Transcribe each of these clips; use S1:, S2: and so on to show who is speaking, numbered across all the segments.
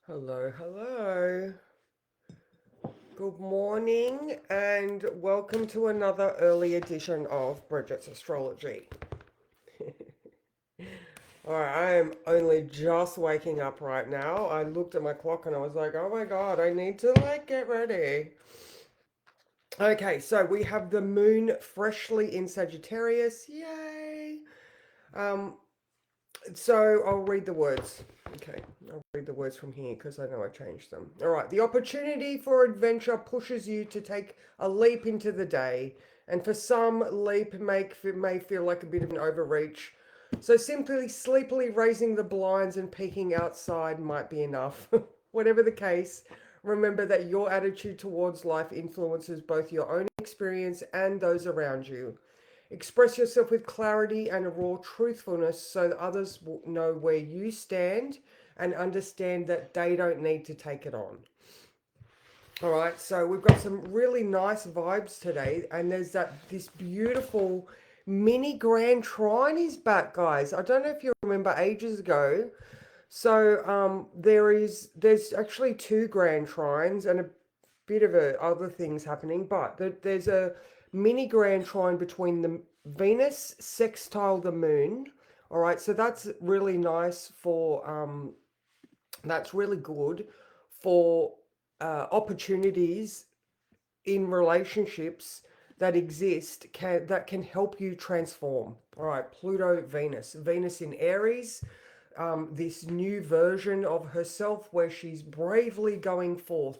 S1: Hello, hello. Good morning and welcome to another early edition of Bridget's Astrology. All right, I am only just waking up right now. I looked at my clock and I was like, oh my God, I need to get ready. Okay, so we have the moon freshly in Sagittarius. Yay. Um, So I'll read the words. Okay, I'll read the words from here because I know I changed them. All right, the opportunity for adventure pushes you to take a leap into the day, and for some, may feel like a bit of an overreach. So simply sleepily raising the blinds and peeking outside might be enough. Whatever the case, remember that your attitude towards life influences both your own experience and those around you. Express yourself with clarity and a raw truthfulness so that others will know where you stand and understand that they don't need to take it on. All right, so we've got some really nice vibes today, and there's this beautiful mini grand trine is back, guys. I don't know if you remember ages ago. So there's actually two grand trines and a bit of other things happening, but there's a mini grand trine between the Venus sextile the moon. All right, so that's really nice for that's really good for opportunities in relationships that exist that can help you transform. All right, Pluto, Venus in Aries, this new version of herself where she's bravely going forth.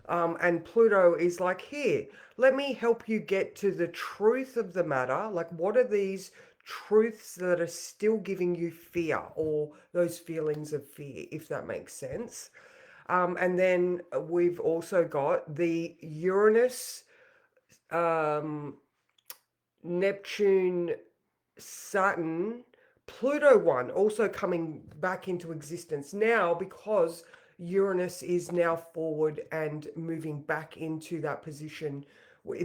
S1: And Pluto is like, here, let me help you get to the truth of the matter. Like, what are these truths that are still giving you fear or those feelings of fear, if that makes sense? And then we've also got the Uranus, um, Neptune, Saturn, Pluto one also coming back into existence now because Uranus is now forward and moving back into that position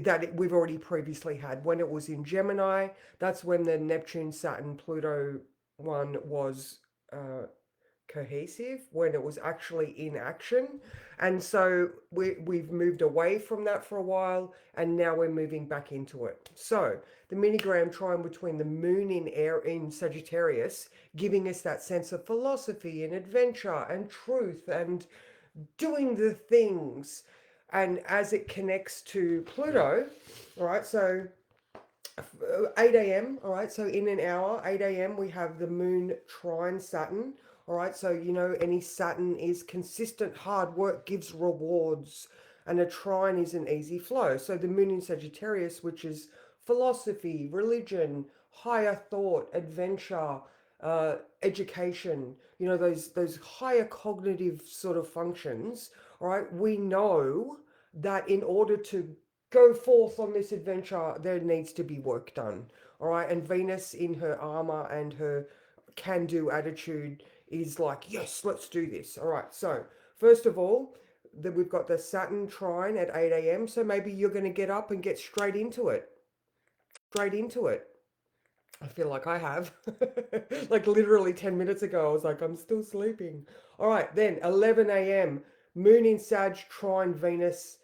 S1: that we've already previously had. When it was in Gemini, that's when the Neptune, Saturn, Pluto one was cohesive, when it was actually in action. And so we've moved away from that for a while and now we're moving back into it. So the minigram trine between the moon in air in Sagittarius, giving us that sense of philosophy and adventure and truth and doing the things. And as it connects to Pluto, all right, so 8 a.m. All right, so in an hour, 8 a.m., we have the moon trine Saturn. All right, so any Saturn is consistent hard work gives rewards, and a trine is an easy flow. So the moon in Sagittarius, which is philosophy, religion, higher thought, adventure, education, those higher cognitive sort of functions. All right, we know that in order to go forth on this adventure, there needs to be work done. All right. And Venus, in her armor and her can do attitude, is like, yes, let's do this. All right. So, first of all, we've got the Saturn trine at 8 a.m. So maybe you're going to get up and get straight into it. Straight into it. I feel like I have. Like literally 10 minutes ago, I was like, I'm still sleeping. All right, then 11 a.m., Moon in Sag, trine Venus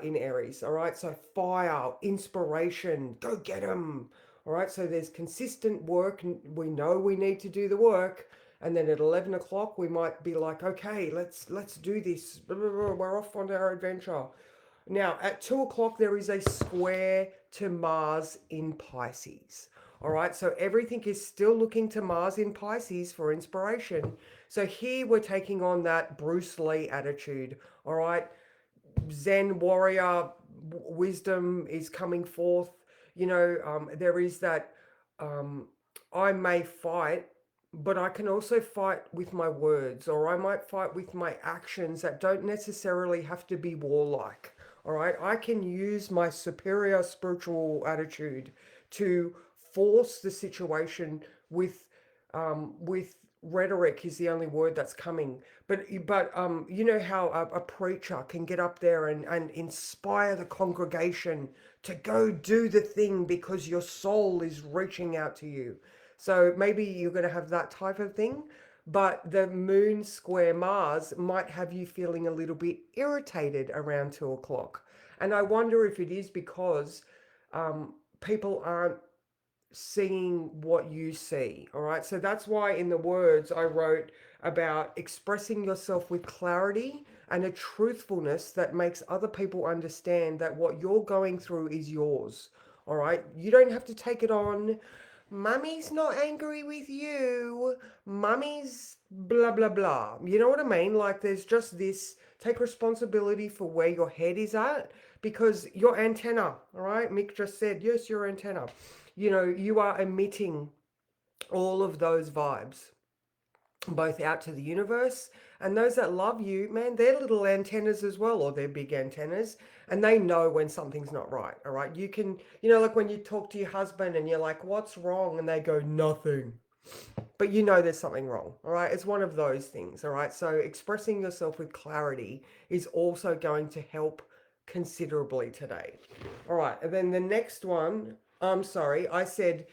S1: in Aries. All right, so fire, inspiration, go get them. All right, so there's consistent work. We know we need to do the work. And then at 11 o'clock, we might be like, okay, let's do this. We're off on our adventure. Now, at 2 o'clock, there is a square to Mars in Pisces. All right, so everything is still looking to Mars in Pisces for inspiration. So here we're taking on that Bruce Lee attitude. All right, Zen warrior wisdom is coming forth. There is that um, I may fight, but I can also fight with my words, or I might fight with my actions that don't necessarily have to be warlike. All right, I can use my superior spiritual attitude to force the situation with rhetoric is the only word that's coming. But you know how a preacher can get up there and inspire the congregation to go do the thing because your soul is reaching out to you. So maybe you're going to have that type of thing. but the moon square Mars might have you feeling a little bit irritated around 2 o'clock. And I wonder if it is because people aren't seeing what you see. All right. So that's why in the words I wrote about expressing yourself with clarity and a truthfulness that makes other people understand that what you're going through is yours. All right. You don't have to take it on. Mummy's not angry with you. Mummy's blah, blah, blah. You know what I mean? Like there's just this take responsibility for where your head is at because your antenna, all right? Mick just said, yes, your antenna. You know, you are emitting all of those vibes both out to the universe, and those that love you, man, they're little antennas as well, or they're big antennas, and they know when something's not right. All right, you can, like when you talk to your husband and you're like, what's wrong, and they go, nothing, but you know there's something wrong. All right, it's one of those things. All right, so expressing yourself with clarity is also going to help considerably today. All right, and then the next one, I'm sorry, I said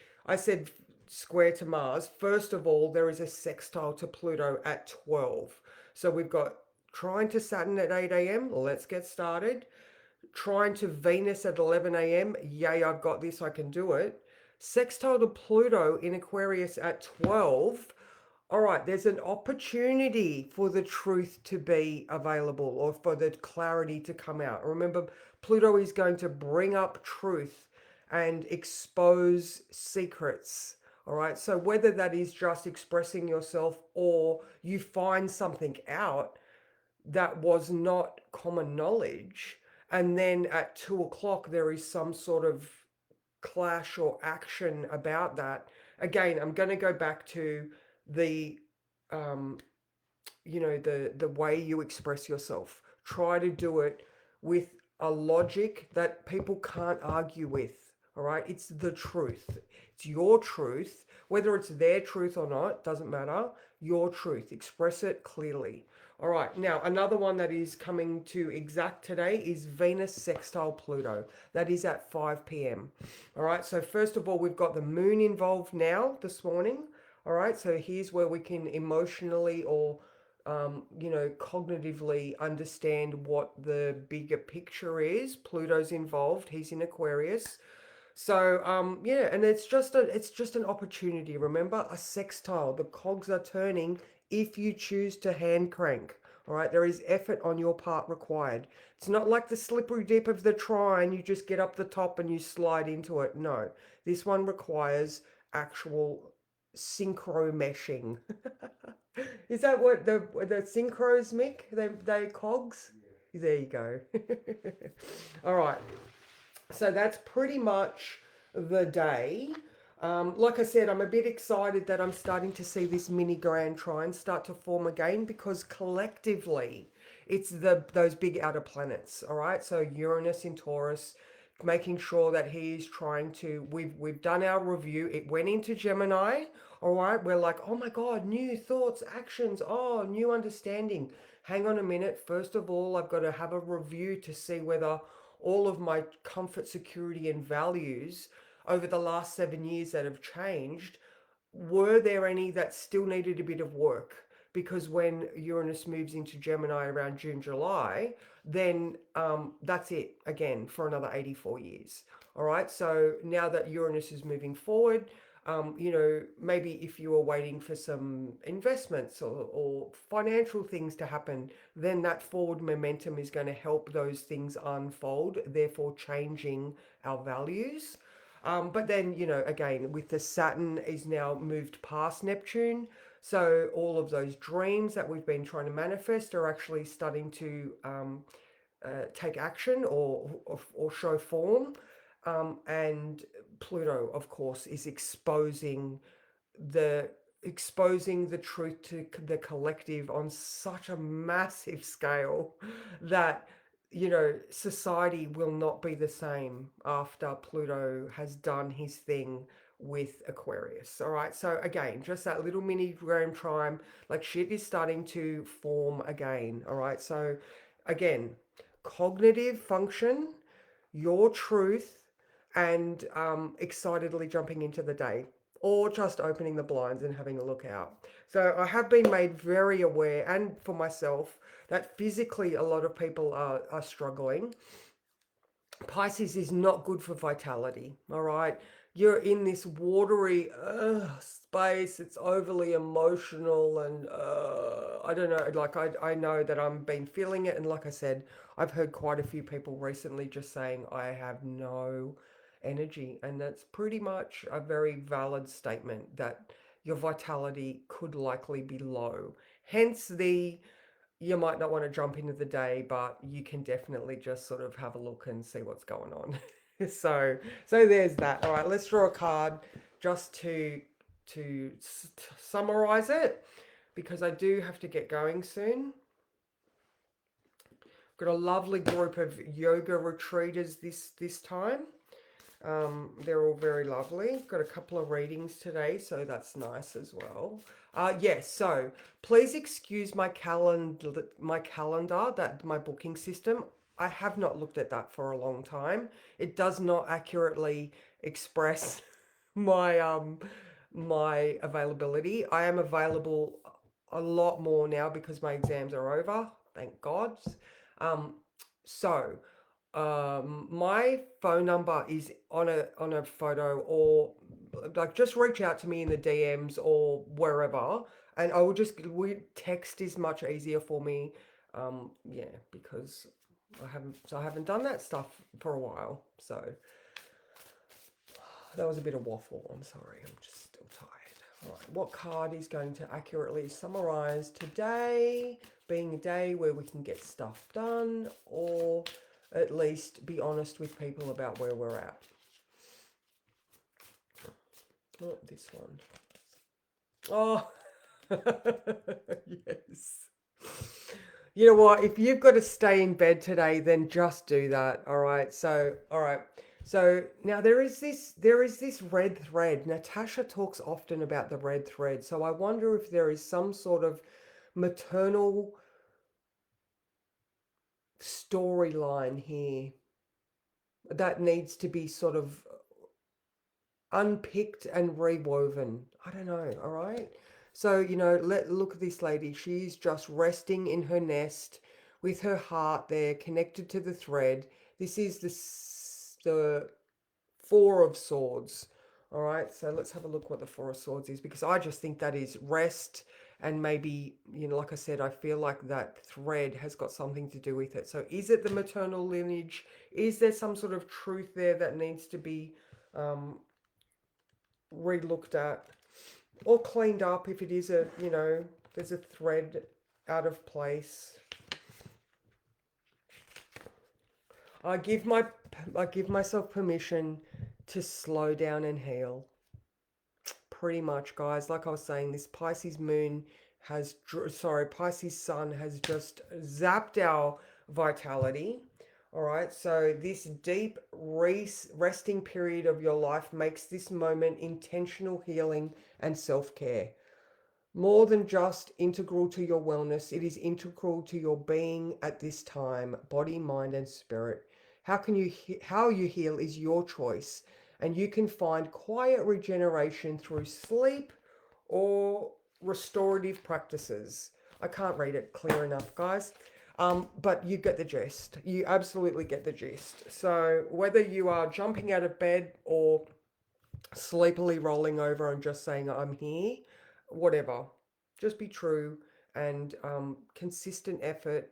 S1: square to Mars. First of all, there is a sextile to Pluto at 12. So we've got trine to Saturn at 8 a.m. Let's get started. Trine to Venus at 11 a.m. Yay, I've got this, I can do it. Sextile to Pluto in Aquarius at 12. All right, there's an opportunity for the truth to be available or for the clarity to come out. Remember, Pluto is going to bring up truth and expose secrets. All right, so whether that is just expressing yourself or you find something out that was not common knowledge, and then at 2 o'clock there is some sort of clash or action about that. Again, I'm going to go back to the um, the way you express yourself. Try to do it with a logic that people can't argue with. All right, it's the truth. It's your truth, whether it's their truth or not, doesn't matter. Your truth, express it clearly. All right, now another one that is coming to exact today is Venus sextile Pluto. That is at 5 p.m. All right, so first of all, we've got the moon involved now this morning. All right, so here's where we can emotionally or cognitively understand what the bigger picture is. Pluto's involved. He's in Aquarius. So yeah, and it's just an opportunity. Remember, a sextile. The cogs are turning if you choose to hand crank. All right, there is effort on your part required. It's not like the slippery dip of the trine. You just get up the top and you slide into it. No, this one requires actual synchro meshing. Is that what the synchros, Mick? They cogs? There you go. All right. So that's pretty much the day. Like I said, I'm a bit excited that I'm starting to see this mini grand trine start to form again because collectively it's those big outer planets. All right. So Uranus in Taurus, making sure that he's trying to we've done our review. It went into Gemini. All right. We're like, oh my God, new thoughts, actions, oh, new understanding. Hang on a minute. First of all, I've got to have a review to see whether all of my comfort, security, and values over the last 7 years that have changed, were there any that still needed a bit of work? Because when Uranus moves into Gemini around June, July, then that's it again for another 84 years. All right. So now that Uranus is moving forward, maybe if you are waiting for some investments or financial things to happen, then that forward momentum is going to help those things unfold, therefore changing our values. But then, again, with the Saturn is now moved past Neptune. So all of those dreams that we've been trying to manifest are actually starting to take action or show form. And Pluto, of course, is the exposing the truth to the collective on such a massive scale that society will not be the same after Pluto has done his thing with Aquarius. All right, so again, just that little mini grand trine, like shit is starting to form again. All right, so again, cognitive function, your truth, and excitedly jumping into the day. or just opening the blinds and having a look out. So I have been made very aware, and for myself, that physically a lot of people are struggling. Pisces is not good for vitality, all right? You're in this watery space. It's overly emotional, and I don't know, like I know that I've been feeling it. And like I said, I've heard quite a few people recently just saying, I have no energy. And that's pretty much a very valid statement that your vitality could likely be low. Hence the you might not want to jump into the day, but you can definitely just sort of have a look and see what's going on. so, so there's that. All right, let's draw a card just to summarize it because I do have to get going soon. Got a lovely group of yoga retreaters this time. They're all very lovely. Got a couple of readings today, so that's nice as well. Yes, so please excuse my calendar, that my booking system. I have not looked at that for a long time. It does not accurately express my availability. I am available a lot more now because my exams are over, thank God. Um, so my phone number is on a photo, or like just reach out to me in the DMs or wherever, and I will just text is much easier for me. Yeah, because I haven't done that stuff for a while. So that was a bit of waffle. I'm sorry. I'm just still tired. All right, what card is going to accurately summarize today being a day where we can get stuff done, or at least be honest with people about where we're at? Oh, this one. Oh, yes. You know what? If you've got to stay in bed today, then just do that. All right. So, all right. So now there is this red thread. Natasha talks often about the red thread. So I wonder if there is some sort of maternal storyline here that needs to be sort of unpicked and rewoven. I don't know, all right? So, look at this lady. She's just resting in her nest with her heart there connected to the thread. This is the Four of Swords. All right, so let's have a look what the Four of Swords is, because I just think that is rest, and maybe, like I said, I feel like that thread has got something to do with it. So is it the maternal lineage? Is there some sort of truth there that needs to be um, re-looked at or cleaned up if it is there's a thread out of place? I give my I give myself permission to slow down and heal. Pretty much, guys. Like I was saying, this Pisces moon Pisces sun has just zapped our vitality. All right, so this deep resting period of your life makes this moment intentional healing and self-care. More than just integral to your wellness, it is integral to your being at this time, body, mind, and spirit. How you heal is your choice, and you can find quiet regeneration through sleep or restorative practices. I can't read it clear enough, guys. But you get the gist. You absolutely get the gist. So whether you are jumping out of bed or sleepily rolling over and just saying, I'm here, whatever. Just be true, and consistent effort,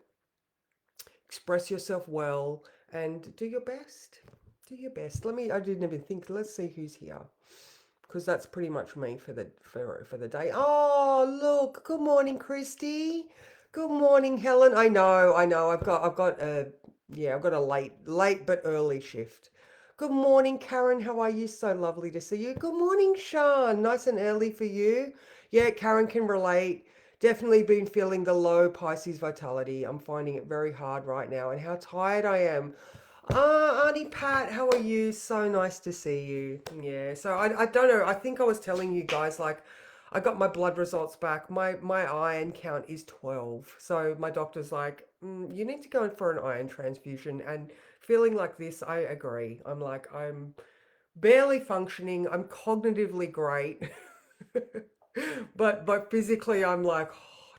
S1: express yourself well, and do your best. Do your best. I didn't even think, let's see who's here. Because that's pretty much me for the day. Oh, look. Good morning, Christy. Good morning, Helen. I know. I've got a late but early shift. Good morning, Karen. How are you? So lovely to see you. Good morning, Sean. Nice and early for you. Yeah, Karen can relate. Definitely been feeling the low Pisces vitality. I'm finding it very hard right now, and how tired I am. Auntie Pat, how are you? So nice to see you. Yeah, so I don't know. I think I was telling you guys, like, I got my blood results back. My iron count is 12. So my doctor's like, you need to go in for an iron transfusion. And feeling like this, I agree. I'm like, I'm barely functioning. I'm cognitively great. But physically I'm like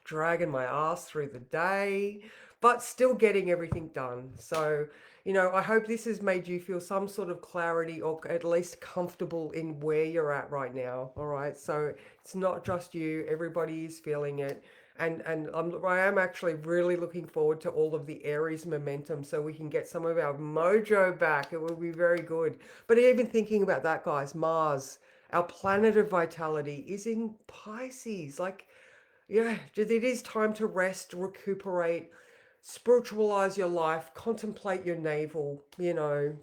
S1: dragging my ass through the day, but still getting everything done. So, I hope this has made you feel some sort of clarity or at least comfortable in where you're at right now. All right. So it's not just you, everybody is feeling it. And I am actually really looking forward to all of the Aries momentum so we can get some of our mojo back. It will be very good. But even thinking about that, guys, Mars, our planet of vitality, is in Pisces. Like, yeah, it is time to rest, recuperate, spiritualize your life, contemplate your navel,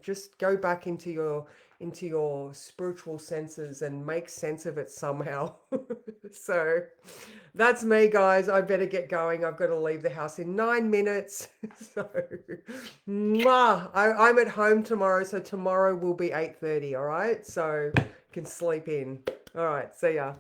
S1: just go back into your spiritual senses and make sense of it somehow. So that's me, guys. I better get going. I've got to leave the house in 9 minutes. So I'm at home tomorrow, so tomorrow will be 8:30, all right? So you can sleep in. All right, see ya.